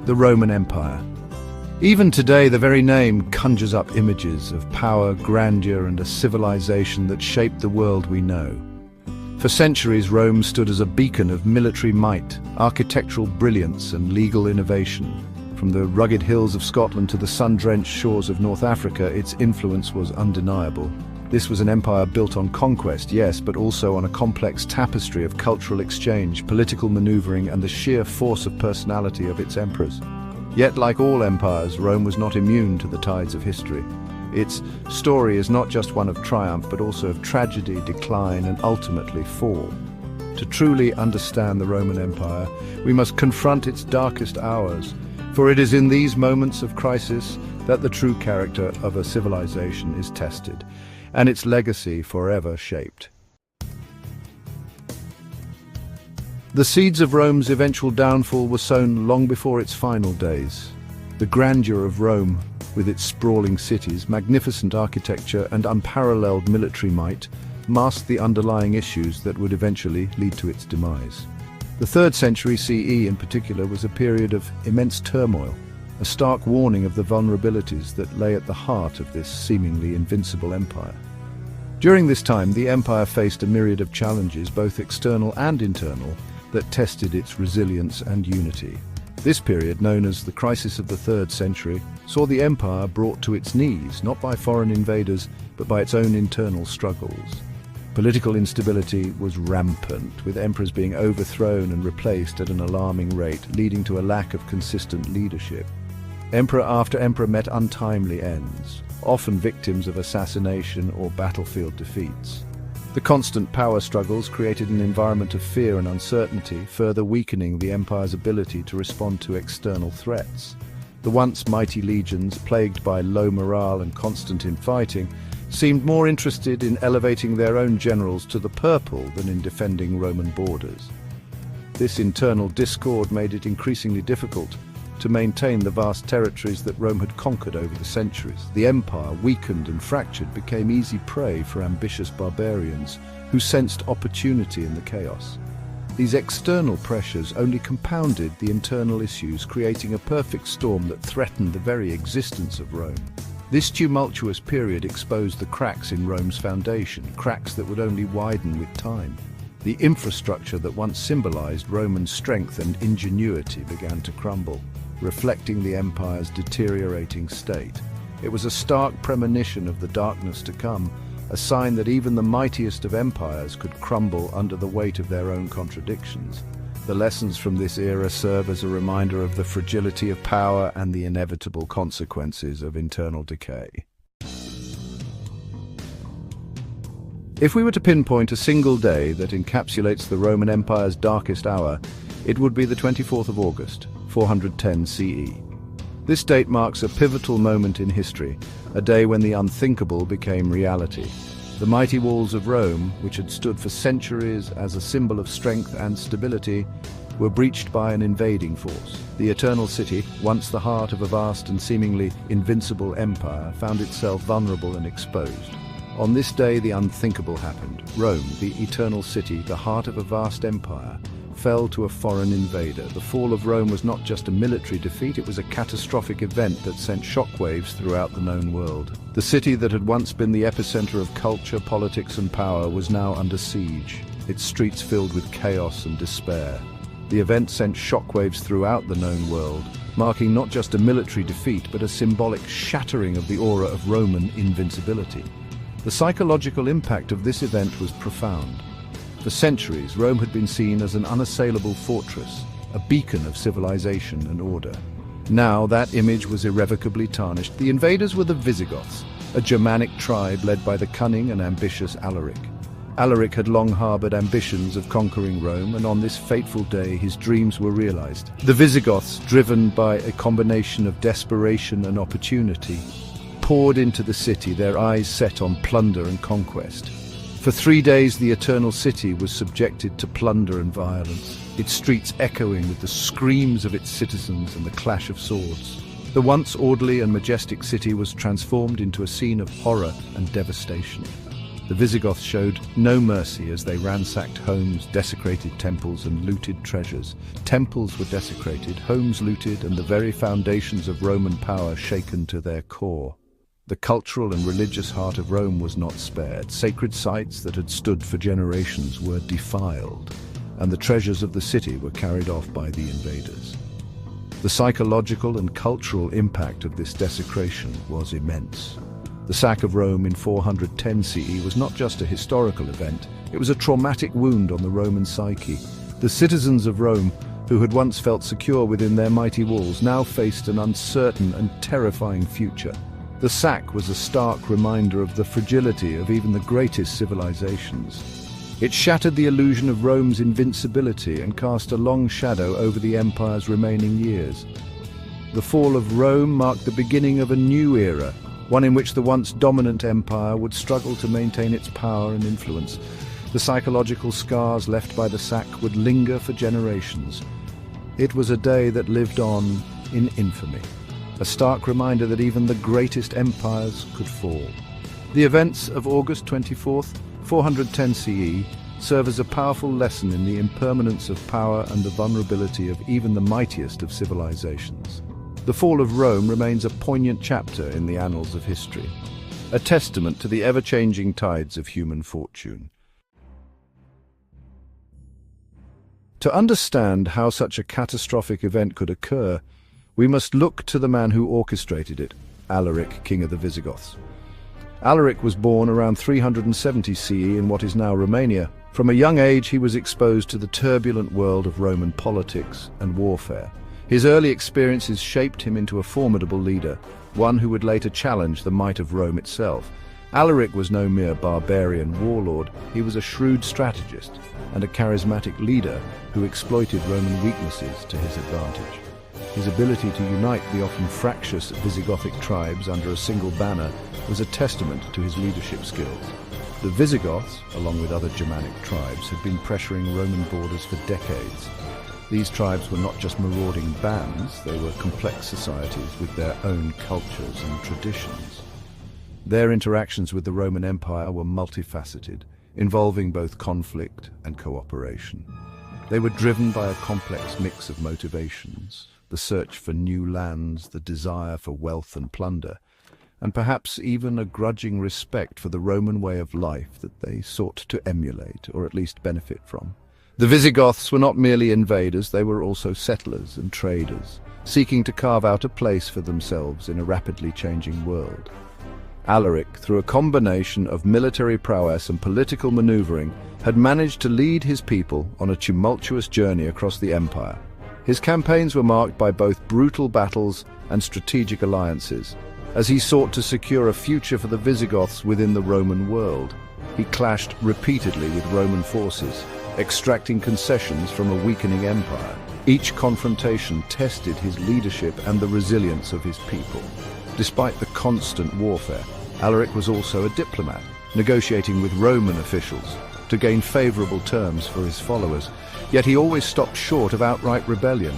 The Roman Empire. Even today, the very name conjures up images of power, grandeur, and a civilization that shaped the world we know. For centuries, Rome stood as a beacon of military might, architectural brilliance, and legal innovation. From the rugged hills of Scotland to the sun-drenched shores of North Africa, its influence was undeniable. This was an empire built on conquest, yes, but also on a complex tapestry of cultural exchange, political maneuvering, and the sheer force of personality of its emperors. Yet, like all empires, Rome was not immune to the tides of history. Its story is not just one of triumph, but also of tragedy, decline, and ultimately fall. To truly understand the Roman Empire, we must confront its darkest hours, for it is in these moments of crisis that the true character of a civilization is tested, and its legacy forever shaped. The seeds of Rome's eventual downfall were sown long before its final days. The grandeur of Rome, with its sprawling cities, magnificent architecture, and unparalleled military might, masked the underlying issues that would eventually lead to its demise. The 3rd century CE in particular was a period of immense turmoil, a stark warning of the vulnerabilities that lay at the heart of this seemingly invincible empire. During this time, the empire faced a myriad of challenges, both external and internal, that tested its resilience and unity. This period, known as the Crisis of the 3rd Century, saw the empire brought to its knees, not by foreign invaders, but by its own internal struggles. Political instability was rampant, with emperors being overthrown and replaced at an alarming rate, leading to a lack of consistent leadership. Emperor after emperor met untimely ends, often victims of assassination or battlefield defeats. The constant power struggles created an environment of fear and uncertainty, further weakening the empire's ability to respond to external threats. The once mighty legions, plagued by low morale and constant infighting, seemed more interested in elevating their own generals to the purple than in defending Roman borders. This internal discord made it increasingly difficult to maintain the vast territories that Rome had conquered over the centuries. The empire, weakened and fractured, became easy prey for ambitious barbarians who sensed opportunity in the chaos. These external pressures only compounded the internal issues, creating a perfect storm that threatened the very existence of Rome. This tumultuous period exposed the cracks in Rome's foundation, cracks that would only widen with time. The infrastructure that once symbolized Roman strength and ingenuity began to crumble, reflecting the empire's deteriorating state. It was a stark premonition of the darkness to come, a sign that even the mightiest of empires could crumble under the weight of their own contradictions. The lessons from this era serve as a reminder of the fragility of power and the inevitable consequences of internal decay. If we were to pinpoint a single day that encapsulates the Roman Empire's darkest hour, it would be the 24th of August, 410 CE. This date marks a pivotal moment in history, a day when the unthinkable became reality. The mighty walls of Rome, which had stood for centuries as a symbol of strength and stability, were breached by an invading force. The Eternal City, once the heart of a vast and seemingly invincible empire, found itself vulnerable and exposed. On this day, the unthinkable happened. Rome, the Eternal City, the heart of a vast empire, fell to a foreign invader. The fall of Rome was not just a military defeat, it was a catastrophic event that sent shockwaves throughout the known world. The city that had once been the epicenter of culture, politics, and power was now under siege, its streets filled with chaos and despair. The event sent shockwaves throughout the known world, marking not just a military defeat, but a symbolic shattering of the aura of Roman invincibility. The psychological impact of this event was profound. For centuries, Rome had been seen as an unassailable fortress, a beacon of civilization and order. Now that image was irrevocably tarnished. The invaders were the Visigoths, a Germanic tribe led by the cunning and ambitious Alaric. Alaric had long harbored ambitions of conquering Rome, and on this fateful day his dreams were realized. The Visigoths, driven by a combination of desperation and opportunity, poured into the city, their eyes set on plunder and conquest. For 3 days, the Eternal City was subjected to plunder and violence, its streets echoing with the screams of its citizens and the clash of swords. The once orderly and majestic city was transformed into a scene of horror and devastation. The Visigoths showed no mercy as they ransacked homes, desecrated temples, and looted treasures. Temples were desecrated, homes looted, and the very foundations of Roman power shaken to their core. The cultural and religious heart of Rome was not spared. Sacred sites that had stood for generations were defiled, and the treasures of the city were carried off by the invaders. The psychological and cultural impact of this desecration was immense. The sack of Rome in 410 CE was not just a historical event, it was a traumatic wound on the Roman psyche. The citizens of Rome, who had once felt secure within their mighty walls, now faced an uncertain and terrifying future. The sack was a stark reminder of the fragility of even the greatest civilizations. It shattered the illusion of Rome's invincibility and cast a long shadow over the empire's remaining years. The fall of Rome marked the beginning of a new era, one in which the once dominant empire would struggle to maintain its power and influence. The psychological scars left by the sack would linger for generations. It was a day that lived on in infamy, a stark reminder that even the greatest empires could fall. The events of August 24th, 410 CE serve as a powerful lesson in the impermanence of power and the vulnerability of even the mightiest of civilizations. The fall of Rome remains a poignant chapter in the annals of history, a testament to the ever-changing tides of human fortune. To understand how such a catastrophic event could occur, we must look to the man who orchestrated it, Alaric, king of the Visigoths. Alaric was born around 370 CE in what is now Romania. From a young age he was exposed to the turbulent world of Roman politics and warfare. His early experiences shaped him into a formidable leader, one who would later challenge the might of Rome itself. Alaric was no mere barbarian warlord, he was a shrewd strategist and a charismatic leader who exploited Roman weaknesses to his advantage. His ability to unite the often fractious Visigothic tribes under a single banner was a testament to his leadership skills. The Visigoths, along with other Germanic tribes, had been pressuring Roman borders for decades. These tribes were not just marauding bands, they were complex societies with their own cultures and traditions. Their interactions with the Roman Empire were multifaceted, involving both conflict and cooperation. They were driven by a complex mix of motivations: the search for new lands, the desire for wealth and plunder, and perhaps even a grudging respect for the Roman way of life that they sought to emulate, or at least benefit from. The Visigoths were not merely invaders, they were also settlers and traders, seeking to carve out a place for themselves in a rapidly changing world. Alaric, through a combination of military prowess and political maneuvering, had managed to lead his people on a tumultuous journey across the empire. His campaigns were marked by both brutal battles and strategic alliances. As he sought to secure a future for the Visigoths within the Roman world, he clashed repeatedly with Roman forces, extracting concessions from a weakening empire. Each confrontation tested his leadership and the resilience of his people. Despite the constant warfare, Alaric was also a diplomat, negotiating with Roman officials to gain favorable terms for his followers. Yet he always stopped short of outright rebellion.